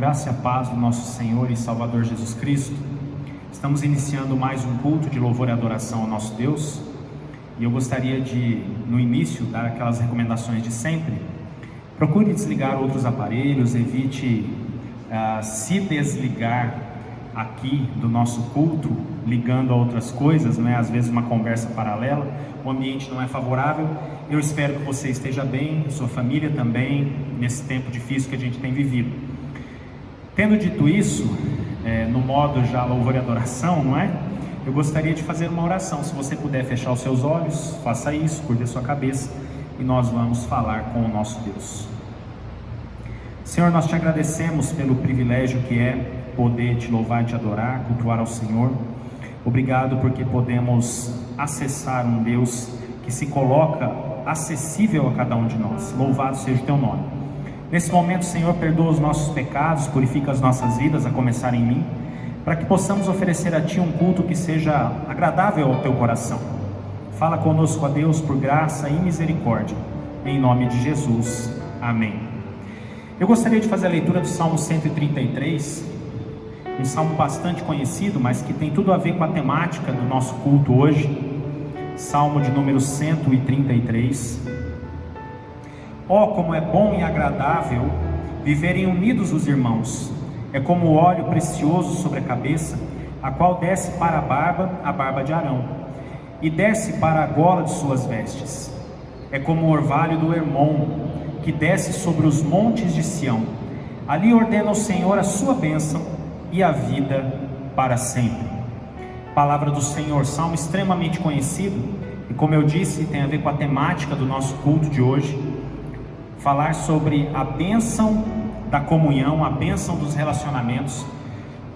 graça e a paz do nosso Senhor e Salvador Jesus Cristo. Estamos iniciando mais um culto de louvor e adoração ao nosso Deus. E eu gostaria de, no início, dar aquelas recomendações de sempre. Procure desligar outros aparelhos, evite se desligar aqui do nosso culto, ligando a outras coisas, não é? Às vezes uma conversa paralela, o ambiente não é favorável. Eu espero que você esteja bem, sua família também, nesse tempo difícil que a gente tem vivido. Tendo dito isso, no modo já louvor e adoração, não é? Eu gostaria de fazer uma oração. Se você puder fechar os seus olhos, faça isso, curva a sua cabeça e nós vamos falar com o nosso Deus. Senhor, nós te agradecemos pelo privilégio que é poder te louvar e te adorar, cultuar ao Senhor. Obrigado porque podemos acessar um Deus que se coloca acessível a cada um de nós. Louvado seja o teu nome. Nesse momento, Senhor, perdoa os nossos pecados, purifica as nossas vidas, a começar em mim, para que possamos oferecer a Ti um culto que seja agradável ao Teu coração. Fala conosco, a Deus, por graça e misericórdia, em nome de Jesus. Amém. Eu gostaria de fazer a leitura do Salmo 133, um salmo bastante conhecido, mas que tem tudo a ver com a temática do nosso culto hoje. Salmo de número 133. Oh, como é bom e agradável viverem unidos os irmãos! É como o óleo precioso sobre a cabeça, a qual desce para a barba de Arão, e desce para a gola de suas vestes. É como o orvalho do Hermon, que desce sobre os montes de Sião. Ali ordena o Senhor a sua bênção e a vida para sempre. Palavra do Senhor, salmo extremamente conhecido, e como eu disse, tem a ver com a temática do nosso culto de hoje. Falar sobre a bênção da comunhão, a bênção dos relacionamentos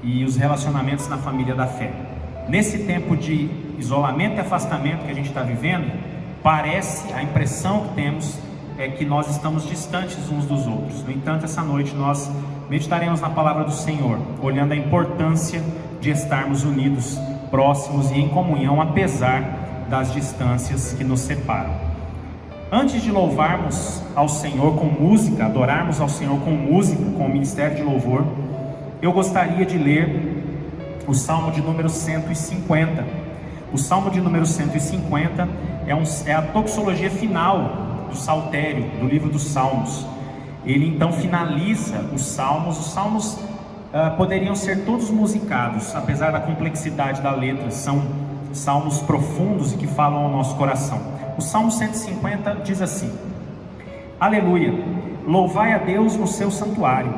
e os relacionamentos na família da fé. Nesse tempo de isolamento e afastamento que a gente está vivendo, parece, a impressão que temos é que nós estamos distantes uns dos outros. No entanto, essa noite nós meditaremos na palavra do Senhor, olhando a importância de estarmos unidos, próximos e em comunhão, apesar das distâncias que nos separam. Antes de louvarmos ao Senhor com música, adorarmos ao Senhor com música, com o ministério de louvor, eu gostaria de ler o Salmo de número 150. O Salmo de número 150 é a doxologia final do Saltério, do livro dos Salmos. Ele então finaliza os Salmos. Os Salmos poderiam ser todos musicados, apesar da complexidade da letra. São salmos profundos e que falam ao nosso coração. O Salmo 150 diz assim: Aleluia, louvai a Deus no seu santuário,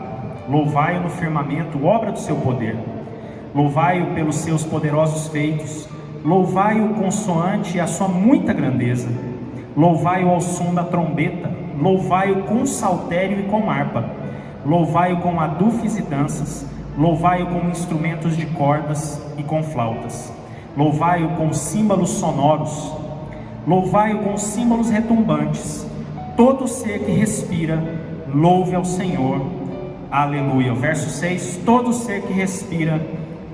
louvai-o no firmamento, obra do seu poder, louvai-o pelos seus poderosos feitos, louvai-o consoante a sua muita grandeza, louvai-o ao som da trombeta, louvai-o com saltério e com harpa, louvai-o com adufes e danças, louvai-o com instrumentos de cordas e com flautas, louvai-o com símbolos sonoros, louvai-o com símbolos retumbantes. Todo ser que respira, louve ao Senhor. Aleluia. Verso 6, todo ser que respira,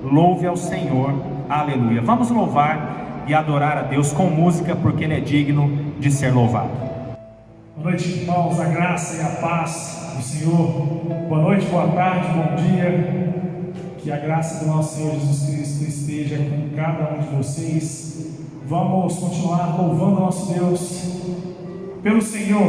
louve ao Senhor. Aleluia. Vamos louvar e adorar a Deus com música, porque Ele é digno de ser louvado. Boa noite, irmãos, a graça e a paz do Senhor. Boa noite, boa tarde, bom dia. Que a graça do nosso Senhor Jesus Cristo esteja com cada um de vocês. Vamos continuar louvando nosso Deus pelo Senhor.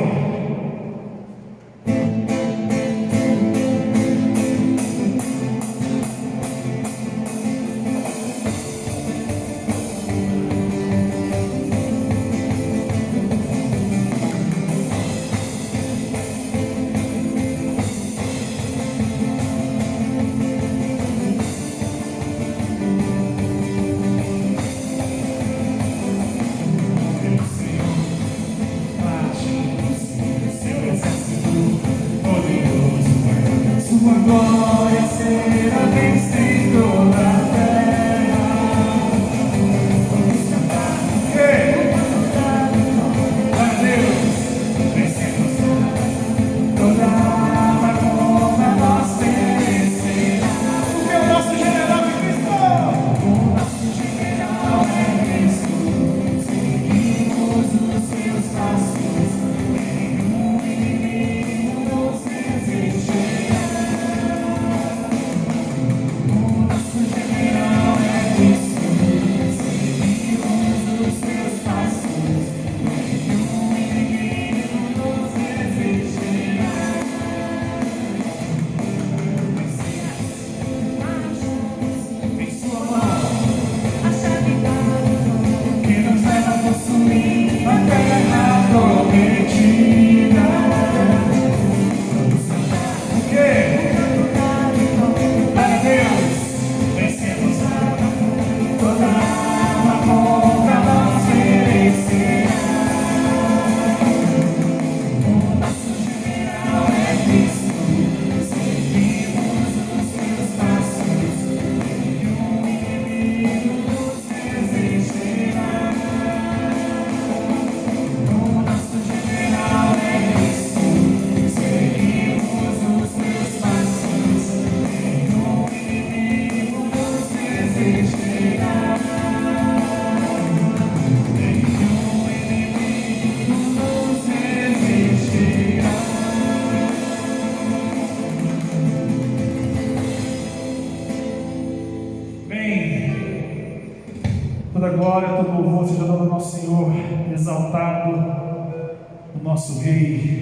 Pelo Senhor, bate no Senhor. Toda glória, todo louvor seja dado ao nosso Senhor, exaltado o nosso Rei.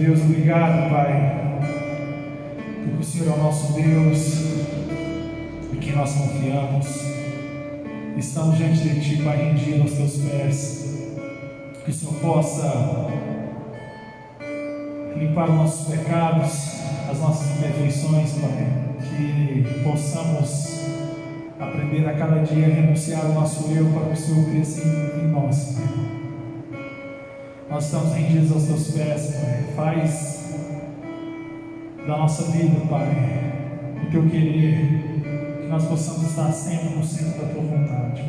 Deus, obrigado, Pai, porque o Senhor é o nosso Deus, em quem nós confiamos. Estamos diante de Ti, Pai, rendidos aos Teus pés. Que o Senhor possa limpar os nossos pecados, as nossas imperfeições, Pai. Que possamos aprender a cada dia a renunciar ao nosso eu para que o Senhor cresça em nós, Pai. Nós estamos rendidos aos Teus pés, Pai. Faz da nossa vida, Pai, o Teu querer, que nós possamos estar sempre no centro da Tua vontade.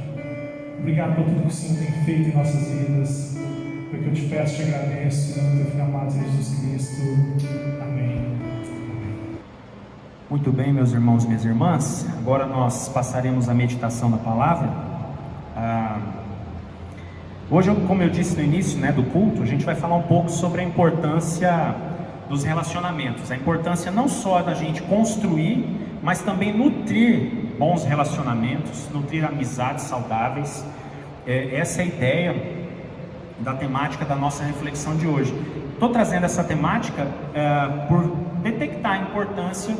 Obrigado por tudo que o Senhor tem feito em nossas vidas. Porque eu te peço, te agradeço, em nome do Teu Filho amado Jesus Cristo. Amém. Muito bem, meus irmãos e minhas irmãs. Agora nós passaremos a meditação da palavra. Hoje, como eu disse no início, do culto, a gente vai falar um pouco sobre a importância dos relacionamentos. A importância não só da gente construir, mas também nutrir bons relacionamentos, nutrir amizades saudáveis. Essa é a ideia da temática da nossa reflexão de hoje. Estou trazendo essa temática por detectar a importância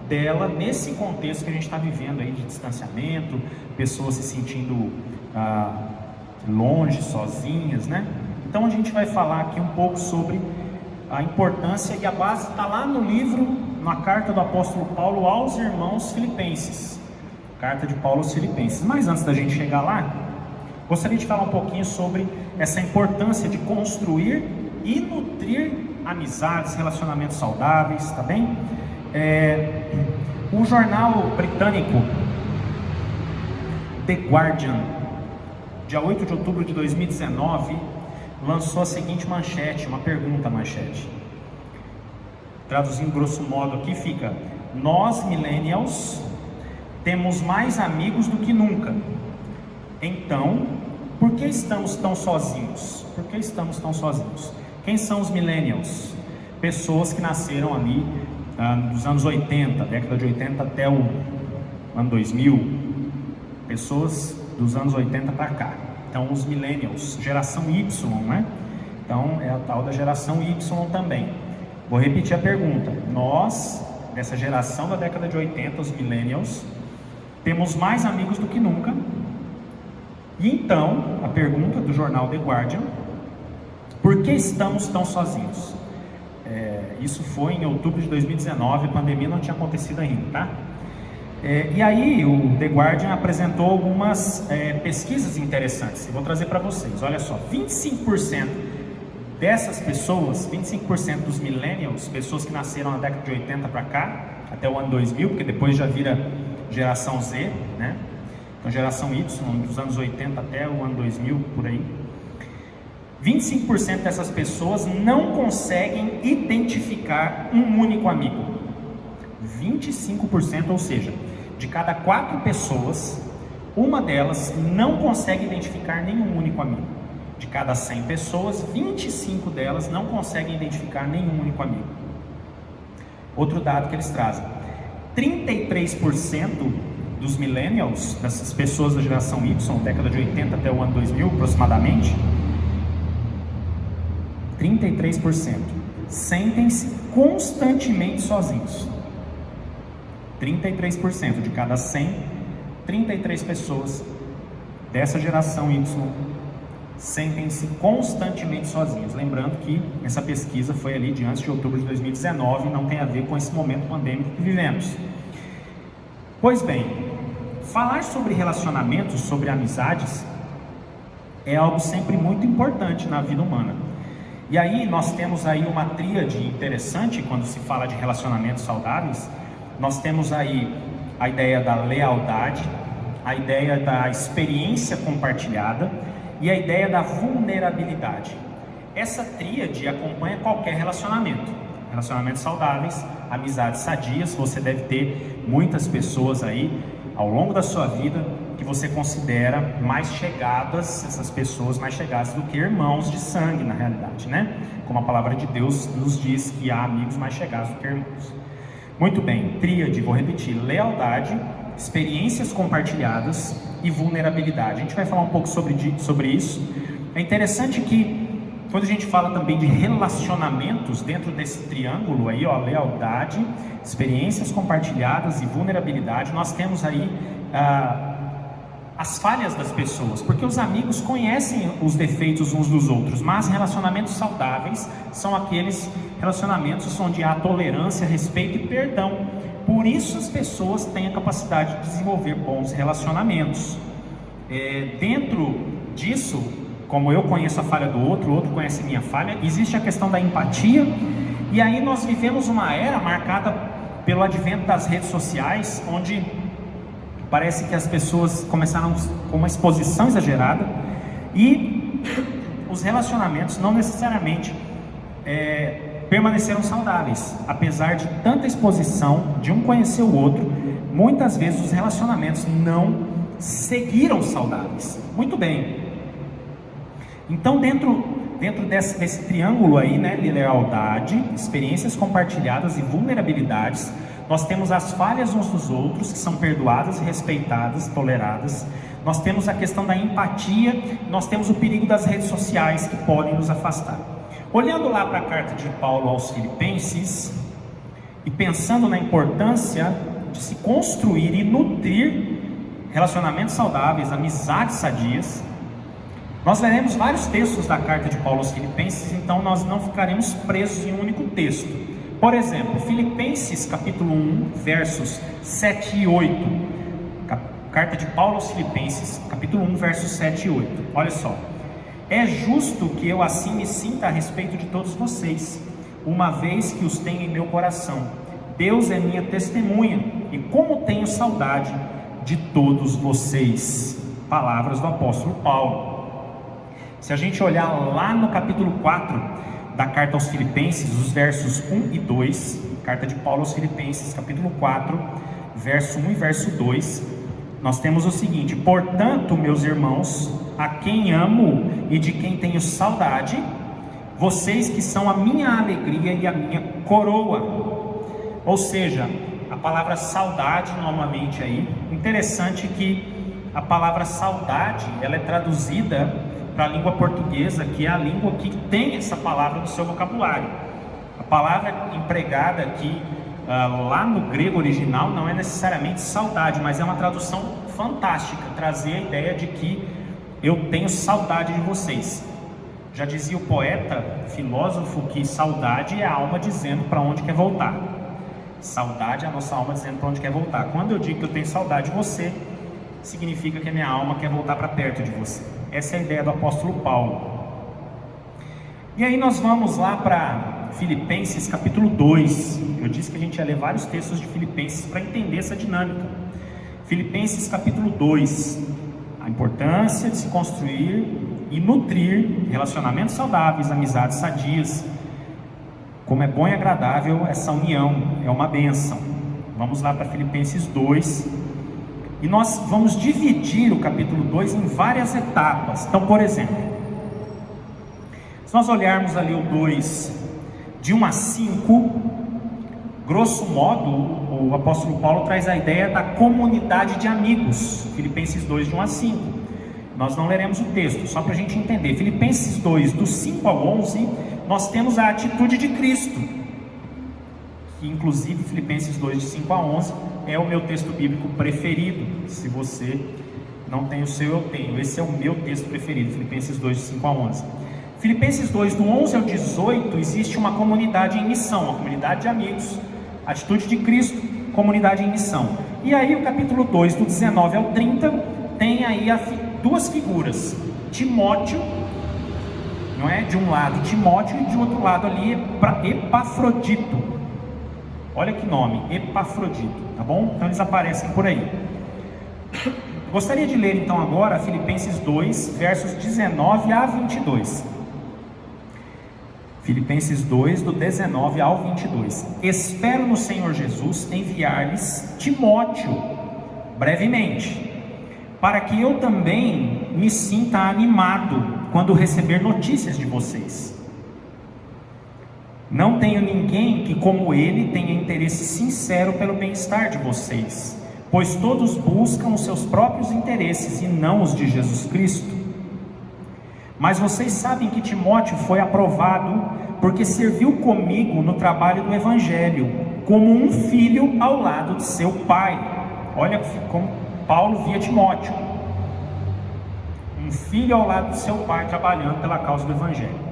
dela nesse contexto que a gente está vivendo aí de distanciamento, pessoas se sentindo longe, sozinhas, Então a gente vai falar aqui um pouco sobre a importância, e a base está lá no livro, na carta do apóstolo Paulo aos irmãos filipenses, carta de Paulo aos Filipenses. Mas antes da gente chegar lá, gostaria de falar um pouquinho sobre essa importância de construir e nutrir amizades, relacionamentos saudáveis, tá bem? O jornal britânico The Guardian, dia 8 de outubro de 2019, lançou a seguinte manchete, uma manchete. Traduzindo grosso modo aqui fica: nós millennials temos mais amigos do que nunca. Então, por que estamos tão sozinhos? Por que estamos tão sozinhos? Quem são os millennials? Pessoas que nasceram ali dos anos 80, década de 80 até o ano 2000. Pessoas dos anos 80 para cá. Então, os millennials, geração Y, Então, é a tal da geração Y também. Vou repetir a pergunta. Nós, dessa geração da década de 80, os millennials, temos mais amigos do que nunca. E então, a pergunta do jornal The Guardian: por que estamos tão sozinhos? Isso foi em outubro de 2019, a pandemia não tinha acontecido ainda, tá? E aí o The Guardian apresentou algumas pesquisas interessantes. Eu vou trazer para vocês. Olha só, 25% dessas pessoas, 25% dos millennials, pessoas que nasceram na década de 80 para cá, até o ano 2000, porque depois já vira geração Z, Então geração Y, dos anos 80 até o ano 2000, por aí. 25% dessas pessoas não conseguem identificar um único amigo. 25%, ou seja, de cada 4 pessoas, uma delas não consegue identificar nenhum único amigo. De cada 100 pessoas, 25 delas não conseguem identificar nenhum único amigo. Outro dado que eles trazem: 33% dos millennials, dessas pessoas da geração Y, década de 80 até o ano 2000 aproximadamente, 33% sentem-se constantemente sozinhos. 33% de cada 100, 33 pessoas dessa geração Y sentem-se constantemente sozinhos. Lembrando que essa pesquisa foi ali de antes de outubro de 2019 e não tem a ver com esse momento pandêmico que vivemos. Pois bem, falar sobre relacionamentos, sobre amizades, é algo sempre muito importante na vida humana. E aí nós temos aí uma tríade interessante quando se fala de relacionamentos saudáveis. Nós temos aí a ideia da lealdade, a ideia da experiência compartilhada e a ideia da vulnerabilidade. Essa tríade acompanha qualquer relacionamento. Relacionamentos saudáveis, amizades sadias. Você deve ter muitas pessoas aí ao longo da sua vida que você considera mais chegadas, essas pessoas mais chegadas do que irmãos de sangue, na realidade, Como a palavra de Deus nos diz que há amigos mais chegados do que irmãos. Muito bem, tríade, vou repetir: lealdade, experiências compartilhadas e vulnerabilidade. A gente vai falar um pouco sobre isso. É interessante que quando a gente fala também de relacionamentos dentro desse triângulo aí, ó, lealdade, experiências compartilhadas e vulnerabilidade, nós temos aí as falhas das pessoas, porque os amigos conhecem os defeitos uns dos outros, mas relacionamentos saudáveis são aqueles relacionamentos onde há tolerância, respeito e perdão. Por isso as pessoas têm a capacidade de desenvolver bons relacionamentos. Dentro disso, como eu conheço a falha do outro, o outro conhece a minha falha, existe a questão da empatia. E aí nós vivemos uma era marcada pelo advento das redes sociais, onde parece que as pessoas começaram com uma exposição exagerada e os relacionamentos não necessariamente permaneceram saudáveis. Apesar de tanta exposição, de um conhecer o outro, muitas vezes os relacionamentos não seguiram saudáveis. Muito bem. Então dentro desse triângulo aí, né, lealdade, experiências compartilhadas e vulnerabilidades, nós temos as falhas uns dos outros, que são perdoadas, respeitadas, toleradas. Nós temos a questão da empatia, nós temos o perigo das redes sociais que podem nos afastar. Olhando lá para a carta de Paulo aos Filipenses e pensando na importância de se construir e nutrir relacionamentos saudáveis, amizades sadias, nós leremos vários textos da carta de Paulo aos Filipenses, então nós não ficaremos presos em um único texto. Por exemplo, Filipenses capítulo 1, versos 7 e 8. Carta de Paulo aos Filipenses, capítulo 1, versos 7 e 8. Olha só. É justo que eu assim me sinta a respeito de todos vocês, uma vez que os tenho em meu coração. Deus é minha testemunha, e como tenho saudade de todos vocês. Palavras do apóstolo Paulo. Se a gente olhar lá no capítulo 4 da carta aos Filipenses, os versos 1 e 2, carta de Paulo aos Filipenses, capítulo 4, verso 1 e verso 2, nós temos o seguinte: portanto, meus irmãos, a quem amo e de quem tenho saudade, vocês que são a minha alegria e a minha coroa. Ou seja, a palavra saudade, novamente aí, interessante que a palavra saudade, ela é traduzida para a língua portuguesa, que é a língua que tem essa palavra no seu vocabulário. A palavra empregada aqui, lá no grego original, não é necessariamente saudade, mas é uma tradução fantástica, trazer a ideia de que eu tenho saudade de vocês. Já dizia o poeta, filósofo, que saudade é a alma dizendo para onde quer voltar. Saudade é a nossa alma dizendo para onde quer voltar. Quando eu digo que eu tenho saudade de você, significa que a minha alma quer voltar para perto de você. Essa é a ideia do apóstolo Paulo. E aí nós vamos lá para Filipenses capítulo 2. Eu disse que a gente ia ler vários textos de Filipenses para entender essa dinâmica. Filipenses capítulo 2. A importância de se construir e nutrir relacionamentos saudáveis, amizades sadias. Como é bom e agradável essa união, é uma bênção. Vamos lá para Filipenses 2. E nós vamos dividir o capítulo 2 em várias etapas. Então, por exemplo, se nós olharmos ali o 2, de 1 a 5, grosso modo, o apóstolo Paulo traz a ideia da comunidade de amigos. Filipenses 2, de 1 a 5. Nós não leremos o texto, só para a gente entender. Filipenses 2, do 5 ao 11, nós temos a atitude de Cristo. Que inclusive Filipenses 2, de 5 a 11, é o meu texto bíblico preferido. Se você não tem o seu, eu tenho. Esse é o meu texto preferido, Filipenses 2, de 5 a 11. Filipenses 2, do 11 ao 18, existe uma comunidade em missão, uma comunidade de amigos, atitude de Cristo, comunidade em missão. E aí o capítulo 2, do 19 ao 30, tem aí duas figuras, Timóteo, não é? De um lado Timóteo e de outro lado ali Epafrodito. Olha que nome, Epafrodito, tá bom? Então eles aparecem por aí. Gostaria de ler então agora Filipenses 2, versos 19 a 22. Filipenses 2, do 19 ao 22. Espero no Senhor Jesus enviar-lhes Timóteo brevemente, para que eu também me sinta animado quando receber notícias de vocês. Não tenho ninguém que, como ele, tenha interesse sincero pelo bem-estar de vocês, pois todos buscam os seus próprios interesses e não os de Jesus Cristo. Mas vocês sabem que Timóteo foi aprovado porque serviu comigo no trabalho do Evangelho, como um filho ao lado de seu pai. Olha como Paulo via Timóteo. Um filho ao lado de seu pai, trabalhando pela causa do Evangelho.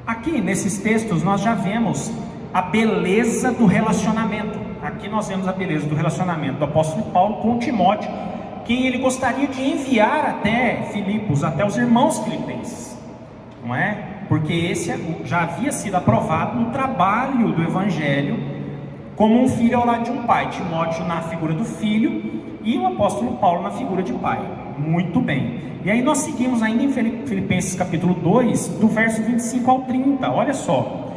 Aqui, nesses textos, nós já vemos a beleza do relacionamento. Aqui nós vemos a beleza do relacionamento do apóstolo Paulo com Timóteo, quem ele gostaria de enviar até Filipos, até os irmãos filipenses, não é? Porque esse já havia sido aprovado no trabalho do Evangelho, como um filho ao lado de um pai. Timóteo na figura do filho e o apóstolo Paulo na figura de pai. Muito bem. E aí nós seguimos ainda em Filipenses capítulo 2, do verso 25 ao 30, olha só.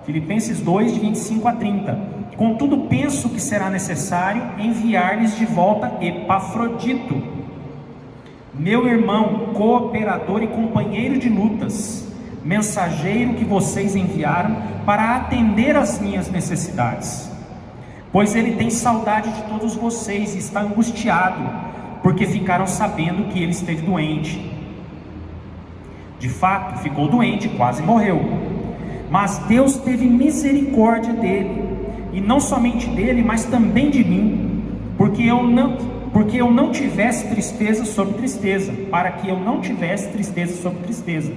Filipenses 2, de 25 a 30. Contudo, penso que será necessário enviar-lhes de volta Epafrodito, meu irmão, cooperador e companheiro de lutas, mensageiro que vocês enviaram para atender às minhas necessidades. Pois ele tem saudade de todos vocês e está angustiado, porque ficaram sabendo que ele esteve doente. De fato, ficou doente, quase morreu. Mas Deus teve misericórdia dele, e não somente dele, mas também de mim, porque eu não tivesse tristeza sobre tristeza, para que eu não tivesse tristeza sobre tristeza.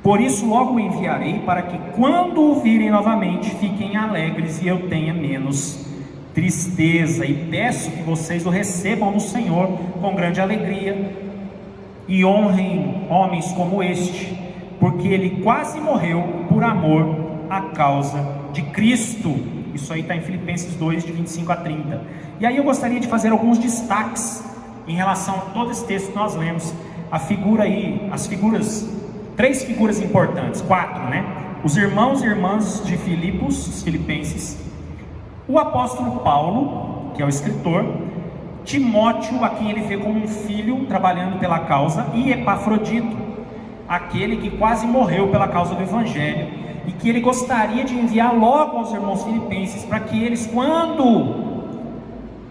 Por isso logo o enviarei, para que quando o virem novamente, fiquem alegres e eu tenha menos tristeza. E peço que vocês o recebam no Senhor com grande alegria, e honrem homens como este, porque ele quase morreu por amor à causa de Cristo. Isso aí está em Filipenses 2, de 25 a 30. E aí eu gostaria de fazer alguns destaques em relação a todo esse texto que nós lemos. A figura aí, as figuras, 3 figuras importantes, 4, né? Os irmãos e irmãs de Filipos, os filipenses, o apóstolo Paulo, que é o escritor, Timóteo, a quem ele vê como um filho trabalhando pela causa, e Epafrodito, aquele que quase morreu pela causa do Evangelho, e que ele gostaria de enviar logo aos irmãos filipenses, para que eles, quando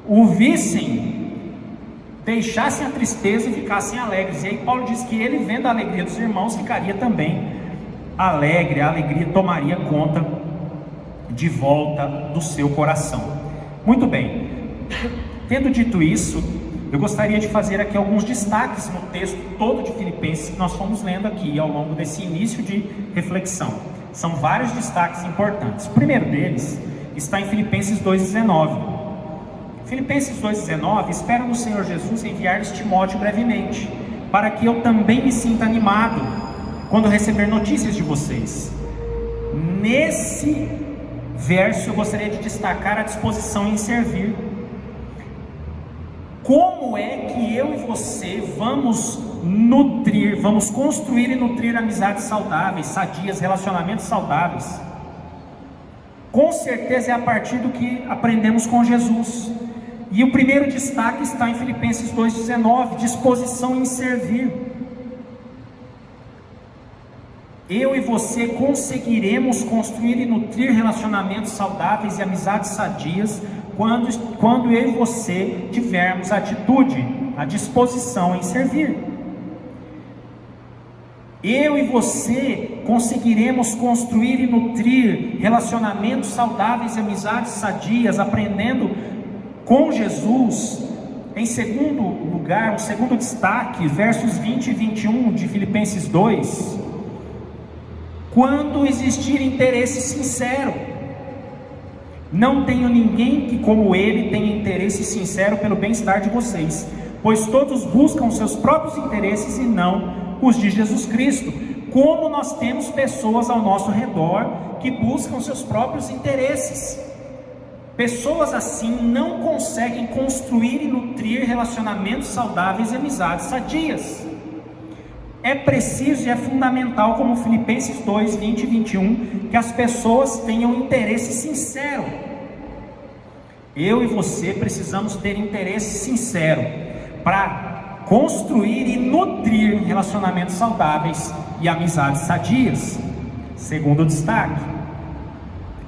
o vissem, deixassem a tristeza e ficassem alegres. E aí Paulo diz que ele, vendo a alegria dos irmãos, ficaria também alegre, a alegria tomaria conta de volta do seu coração. Muito bem, tendo dito isso, eu gostaria de fazer aqui alguns destaques no texto todo de Filipenses que nós fomos lendo aqui ao longo desse início de reflexão. São vários destaques importantes. O primeiro deles está em Filipenses 2,19. Filipenses 2,19: espero no Senhor Jesus enviar-lhes Timóteo brevemente, para que eu também me sinta animado quando receber notícias de vocês. Nesse verso eu gostaria de destacar a disposição em servir. Como é que eu e você vamos nutrir, vamos construir e nutrir amizades saudáveis, sadias, relacionamentos saudáveis? Com certeza é a partir do que aprendemos com Jesus. E o primeiro destaque está em Filipenses 2,19, disposição em servir. Eu e você conseguiremos construir e nutrir relacionamentos saudáveis e amizades sadias quando eu e você tivermos a atitude, a disposição em servir. Eu e você conseguiremos construir e nutrir relacionamentos saudáveis e amizades sadias, aprendendo com Jesus. Em segundo lugar, o segundo destaque, versos 20 e 21 de Filipenses 2, quando existir interesse sincero. Não tenho ninguém que como ele tenha interesse sincero pelo bem-estar de vocês, pois todos buscam seus próprios interesses e não os de Jesus Cristo. Como nós temos pessoas ao nosso redor que buscam seus próprios interesses. Pessoas assim não conseguem construir e nutrir relacionamentos saudáveis e amizades sadias. É preciso e é fundamental, como Filipenses 2, 20 e 21, que as pessoas tenham interesse sincero. Eu e você precisamos ter interesse sincero para construir e nutrir relacionamentos saudáveis e amizades sadias. Segundo destaque.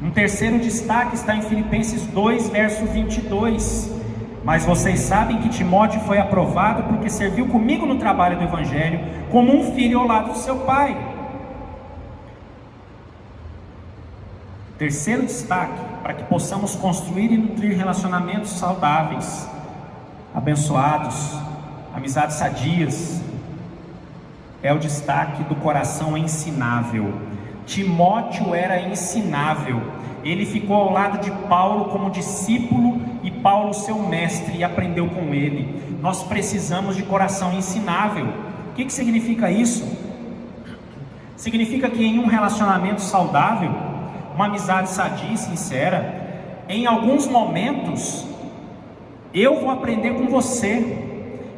Um terceiro destaque está em Filipenses 2, verso 22. Mas vocês sabem que Timóteo foi aprovado porque serviu comigo no trabalho do Evangelho, como um filho ao lado do seu pai. Terceiro destaque, para que possamos construir e nutrir relacionamentos saudáveis, abençoados, amizades sadias, é o destaque do coração ensinável. Timóteo era ensinável. Ele ficou ao lado de Paulo como discípulo e Paulo seu mestre, e aprendeu com ele. Nós precisamos de coração ensinável. O que significa isso? Significa que em um relacionamento saudável, uma amizade sadia e sincera, em alguns momentos eu vou aprender com você,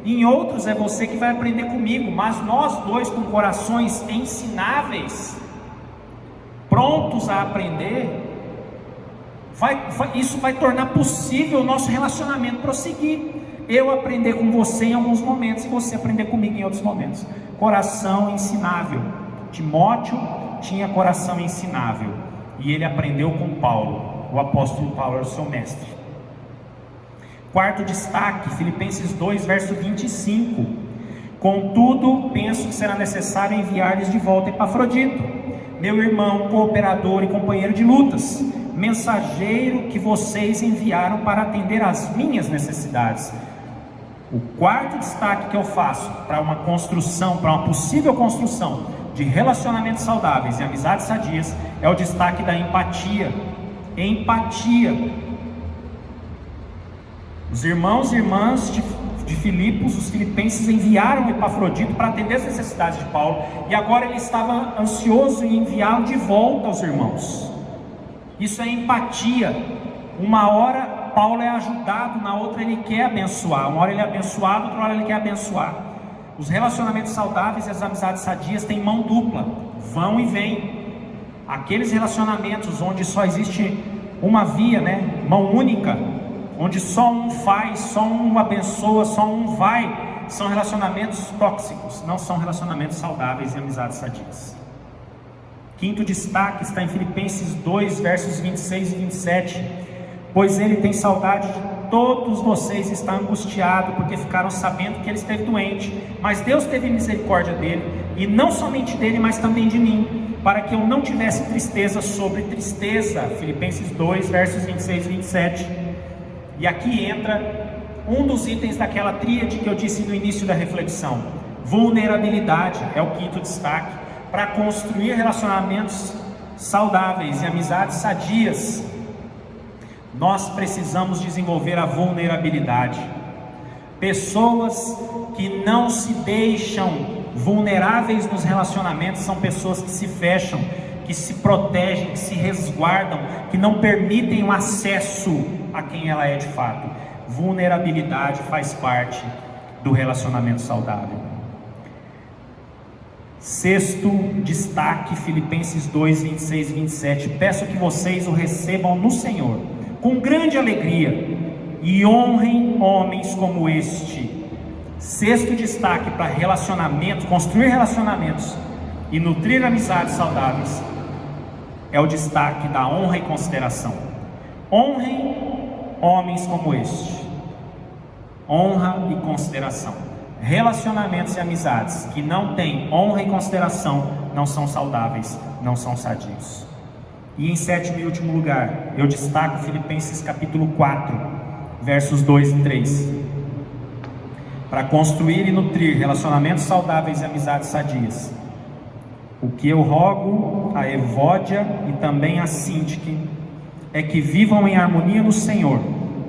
em outros é você que vai aprender comigo, mas nós dois com corações ensináveis, prontos a aprender, isso vai tornar possível o nosso relacionamento prosseguir. Eu aprender com você em alguns momentos e você aprender comigo em outros momentos. Coração ensinável. Timóteo tinha coração ensinável e ele aprendeu com Paulo. O apóstolo Paulo era o seu mestre. Quarto destaque, Filipenses 2, verso 25. Contudo, penso que será necessário enviar-lhes de volta Epafrodito, meu irmão, cooperador e companheiro de lutas, mensageiro que vocês enviaram para atender às minhas necessidades. O quarto destaque que eu faço para uma construção, para uma possível construção de relacionamentos saudáveis e amizades sadias, é o destaque da empatia. Empatia. Os irmãos e irmãs de Filipos, os filipenses, enviaram Epafrodito para atender as necessidades de Paulo, e agora ele estava ansioso em enviá-lo de volta aos irmãos. Isso é empatia. Uma hora Paulo é ajudado, na outra ele quer abençoar. Uma hora ele é abençoado, outra hora ele quer abençoar. Os relacionamentos saudáveis e as amizades sadias têm mão dupla, vão e vêm. Aqueles relacionamentos onde só existe uma via, mão única, onde só um faz, só um abençoa, só um vai, são relacionamentos tóxicos, não são relacionamentos saudáveis e amizades sadias. Quinto destaque está em Filipenses 2, versos 26 e 27. Pois ele tem saudade de todos vocês e está angustiado, porque ficaram sabendo que ele esteve doente. Mas Deus teve misericórdia dele, e não somente dele, mas também de mim, para que eu não tivesse tristeza sobre tristeza. Filipenses 2, versos 26 e 27. E aqui entra um dos itens daquela tríade que eu disse no início da reflexão. Vulnerabilidade é o quinto destaque. Para construir relacionamentos saudáveis e amizades sadias, nós precisamos desenvolver a vulnerabilidade. Pessoas que não se deixam vulneráveis nos relacionamentos são pessoas que se fecham, que se protegem, que se resguardam, que não permitem o acesso a quem ela é de fato. Vulnerabilidade faz parte do relacionamento saudável. Sexto destaque, Filipenses 2, 26 e 27. Peço que vocês o recebam no Senhor com grande alegria e honrem homens como este. Sexto destaque para relacionamento, construir relacionamentos e nutrir amizades saudáveis, é o destaque da honra e consideração. Honrem homens como este. Honra e consideração. Relacionamentos e amizades que não têm honra e consideração não são saudáveis, não são sadios. E em sétimo e último lugar, eu destaco Filipenses capítulo 4, versos 2 e 3. Para construir e nutrir relacionamentos saudáveis e amizades sadias, o que eu rogo a Evódia e também a Síntique é que vivam em harmonia no Senhor.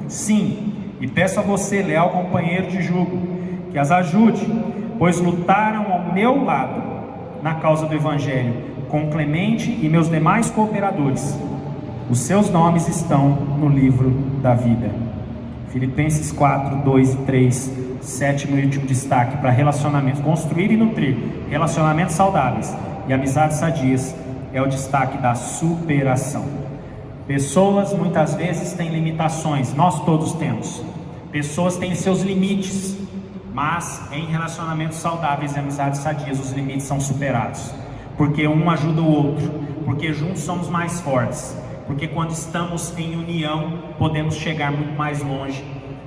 Sim, e peço a você, leal companheiro de jugo, que as ajude, pois lutaram ao meu lado na causa do Evangelho, com Clemente e meus demais cooperadores. Os seus nomes estão no livro da vida. Filipenses 4, 2 e 3, sétimo e último destaque para relacionamentos, construir e nutrir relacionamentos saudáveis e amizades sadias, é o destaque da superação. Pessoas muitas vezes têm limitações, nós todos temos. Pessoas têm seus limites, mas em relacionamentos saudáveis e amizades sadias, os limites são superados, porque um ajuda o outro, porque juntos somos mais fortes, porque quando estamos em união, podemos chegar muito mais longe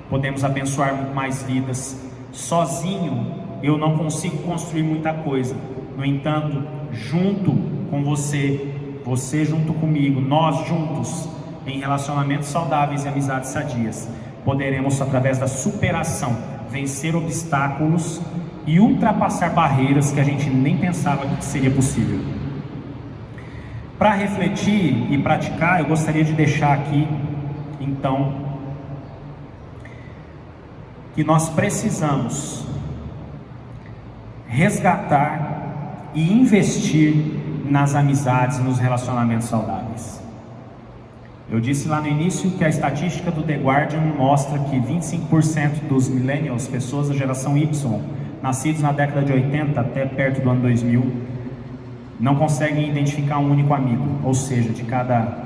podemos abençoar muito mais vidas. Sozinho eu não consigo construir muita coisa. No entanto, junto com você, você junto comigo, nós juntos, em relacionamentos saudáveis e amizades sadias, poderemos, através da superação, vencer obstáculos e ultrapassar barreiras que a gente nem pensava que seria possível. Para refletir e praticar, eu gostaria de deixar aqui, então, que nós precisamos resgatar e investir nas amizades e nos relacionamentos saudáveis. Eu disse lá no início que a estatística do The Guardian mostra que 25% dos millennials, pessoas da geração Y, nascidos na década de 80 até perto do ano 2000, não conseguem identificar um único amigo. Ou seja, de cada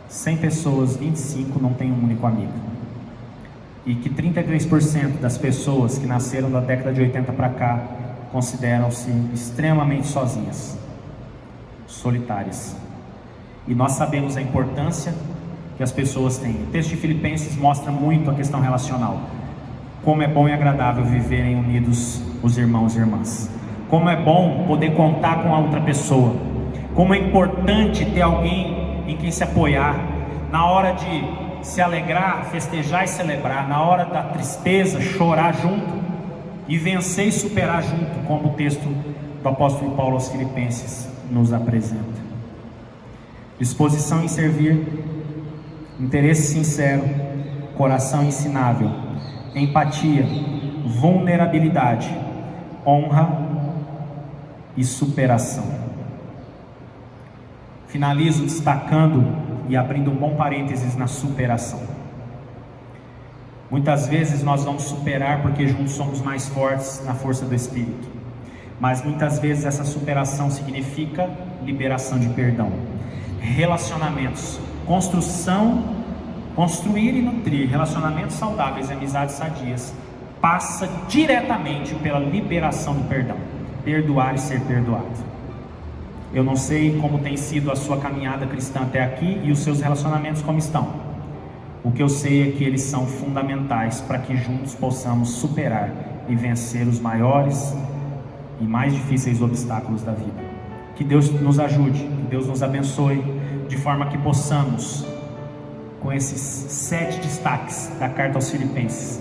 100 pessoas, 25 não tem um único amigo. E que 33% das pessoas que nasceram da década de 80 para cá consideram-se extremamente sozinhas, solitárias. E nós sabemos a importância que as pessoas têm. O texto de Filipenses mostra muito a questão relacional. Como é bom e agradável viverem unidos os irmãos e irmãs. Como é bom poder contar com a outra pessoa. Como é importante ter alguém em quem se apoiar. Na hora de se alegrar, festejar e celebrar. Na hora da tristeza, chorar junto. E vencer e superar junto, como o texto do apóstolo Paulo aos Filipenses nos apresenta. Disposição em servir, interesse sincero, coração ensinável, empatia, vulnerabilidade, honra e superação. Finalizo destacando e abrindo um bom parênteses na superação. Muitas vezes nós vamos superar porque juntos somos mais fortes na força do Espírito. Mas muitas vezes essa superação significa liberação de perdão. Relacionamentos, construir e nutrir relacionamentos saudáveis e amizades sadias passa diretamente pela liberação do perdão. Perdoar e ser perdoado. Eu não sei como tem sido a sua caminhada cristã até aqui e os seus relacionamentos como estão. O que eu sei é que eles são fundamentais para que juntos possamos superar e vencer os maiores e mais difíceis obstáculos da vida. Que Deus nos ajude, que Deus nos abençoe, de forma que possamos, com esses 7 destaques da carta aos Filipenses,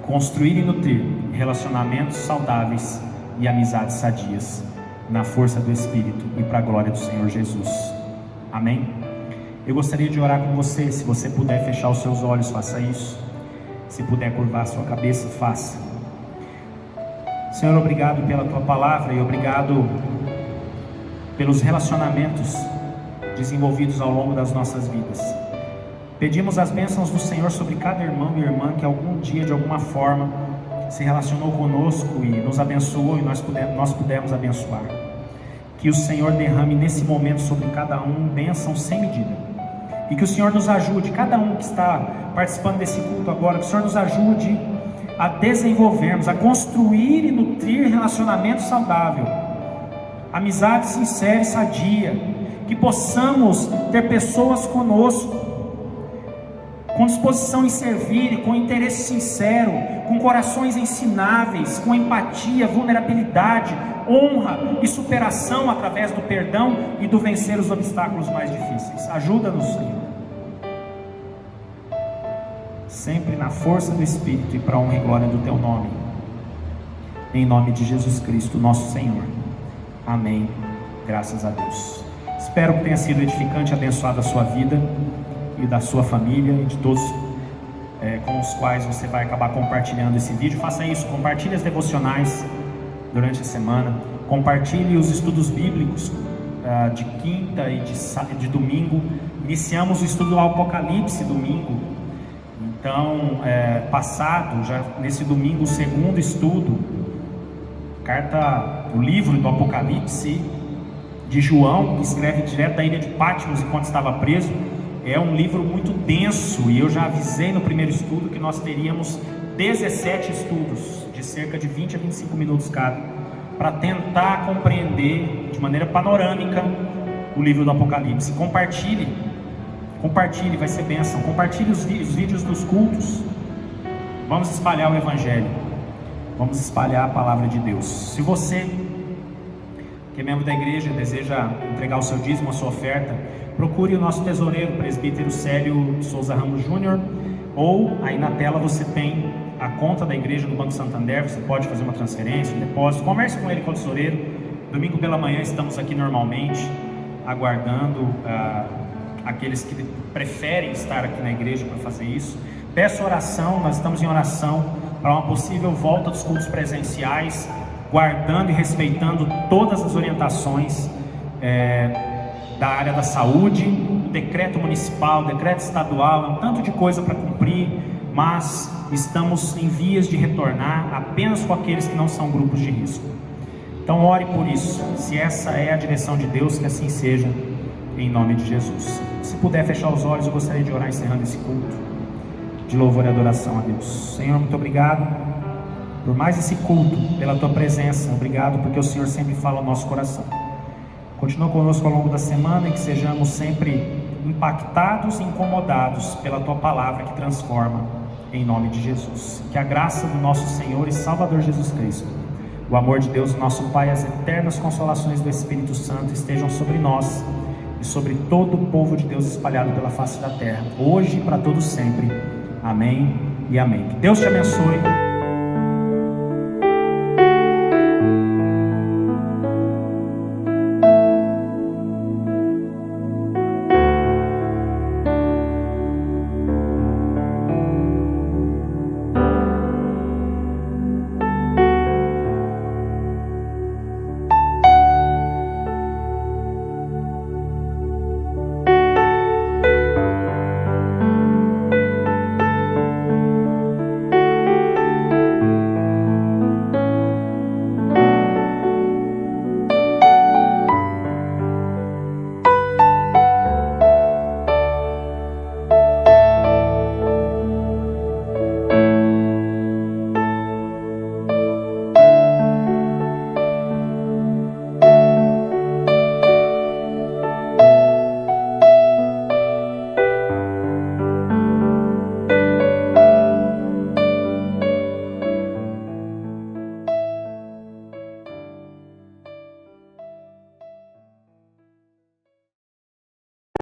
construir e nutrir relacionamentos saudáveis e amizades sadias, na força do Espírito e para a glória do Senhor Jesus. Amém? Eu gostaria de orar com você. Se você puder fechar os seus olhos, faça isso. Se puder curvar a sua cabeça, faça. Senhor, obrigado pela Tua palavra e obrigado pelos relacionamentos desenvolvidos ao longo das nossas vidas. Pedimos as bênçãos do Senhor sobre cada irmão e irmã que algum dia, de alguma forma, se relacionou conosco e nos abençoou e nós pudemos abençoar. Que o Senhor derrame nesse momento sobre cada um bênçãos sem medida. E que o Senhor nos ajude, cada um que está participando desse culto agora, que o Senhor nos ajude a desenvolvermos, a construir e nutrir relacionamento saudável, amizade sincera e sadia, que possamos ter pessoas conosco, com disposição em servir, com interesse sincero, com corações ensináveis, com empatia, vulnerabilidade, honra e superação através do perdão e do vencer os obstáculos mais difíceis. Ajuda-nos, Senhor. Sempre na força do Espírito e para a honra e glória do Teu nome. Em nome de Jesus Cristo, nosso Senhor. Amém. Graças a Deus. Espero que tenha sido edificante e abençoado a sua vida e da sua família e de todos com os quais você vai acabar compartilhando esse vídeo. Faça isso, compartilhe as devocionais durante a semana, compartilhe os estudos bíblicos de quinta e de domingo. Iniciamos o estudo do Apocalipse domingo, então passado, já nesse domingo, o segundo estudo, o livro do Apocalipse de João, que escreve direto da ilha de Patmos enquanto estava preso. É um livro muito denso e eu já avisei no primeiro estudo que nós teríamos 17 estudos de cerca de 20 a 25 minutos cada, para tentar compreender de maneira panorâmica o livro do Apocalipse. Compartilhe, vai ser bênção. Compartilhe os vídeos dos cultos. Vamos espalhar o Evangelho. Vamos espalhar a palavra de Deus. Se você, que é membro da igreja, deseja entregar o seu dízimo, a sua oferta, procure o nosso tesoureiro, presbítero Célio Souza Ramos Júnior, ou aí na tela você tem a conta da igreja no Banco Santander. Você pode fazer uma transferência, um depósito. Converse com ele, com o tesoureiro. Domingo pela manhã estamos aqui normalmente, aguardando aqueles que preferem estar aqui na igreja para fazer isso. Peço oração, nós estamos em oração para uma possível volta dos cultos presenciais, guardando e respeitando todas as orientações da área da saúde, o decreto municipal, o decreto estadual, é um tanto de coisa para cumprir, mas estamos em vias de retornar apenas com aqueles que não são grupos de risco. Então ore por isso, se essa é a direção de Deus, que assim seja, em nome de Jesus. Se puder fechar os olhos, eu gostaria de orar encerrando esse culto de louvor e adoração a Deus. Senhor, muito obrigado por mais esse culto, pela Tua presença. Obrigado porque o Senhor sempre fala ao nosso coração. Continua conosco ao longo da semana e que sejamos sempre impactados e incomodados pela Tua palavra que transforma, em nome de Jesus. Que a graça do nosso Senhor e Salvador Jesus Cristo, o amor de Deus, nosso Pai, as eternas consolações do Espírito Santo estejam sobre nós e sobre todo o povo de Deus espalhado pela face da terra, hoje e para todos sempre. Amém e amém. Que Deus te abençoe.